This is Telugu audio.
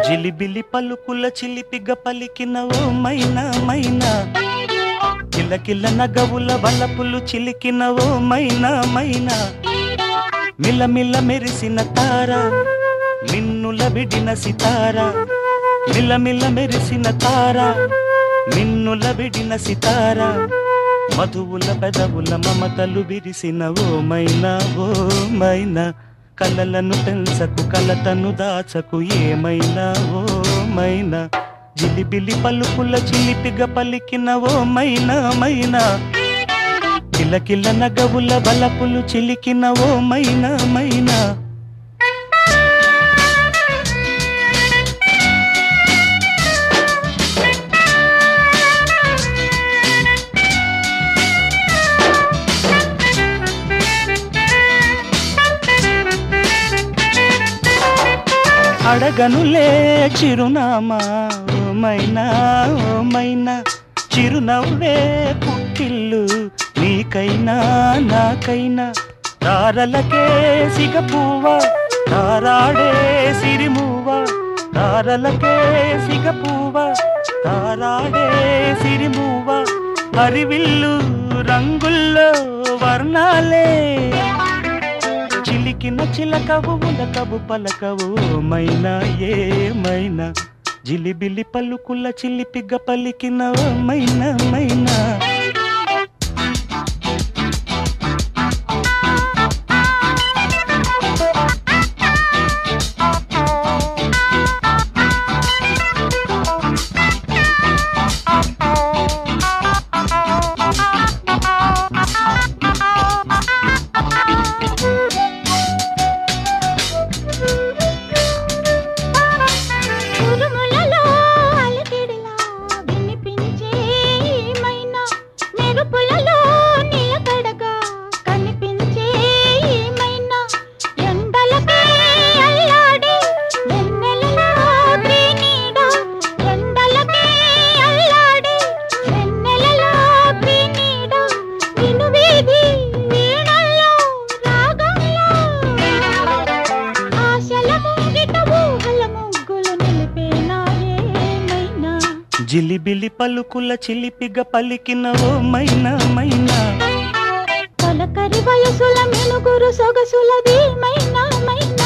జిలిబిలి పలుకుల చిలిపిగ పలికిన ఓ మైనా మైనా, కిలకిల నగవుల వలపులు చిలికిన ఓ మైనా మైనా, మిలమిల మెరిసిన తార మిన్నుల విడిన సితార, మిలమిల మెరిసిన తార మిన్నుల విడిన సితార, మధువుల పెదవుల మమతలు విరిసిన ఓ మైనా ఓ మైనా, కలలను పెంచకు కలతను దాచకు ఏమైనా ఓ మైనా, జిలిబిలి పలుకుల చిలిపిగ పలికిన ఓ మైనా మైనా, కిలకిల నగవుల బలపులు చిలికిన ఓ మైనా మైనా. అడగనులే చిరునామా ఓ మైనా ఓ మైనా, చిరునవ్వే పుట్టిల్లు నీకైనా నాకైనా, తారలకే సిగపువ్వ తారాడే సిరిమువ్వ, తారలకే సిగపువ్వ తారాడే సిరిమువ్వ, హరివిల్లు రంగుల్లో వర్ణాలే, చిలికిన చిలకవు ఉలకవు పలకవు మైనా ఏమైనా, జిలిబిలి పలుకుల చిలిపిగ పలికిన ఓ మైనా మైనా. జిలిబిలి పలుకుల చిలిపిగ పలికిన ఓ మైనా మైనా, పలకరి వయసుల మెనుగురు సొగసులది మైనా మైనా.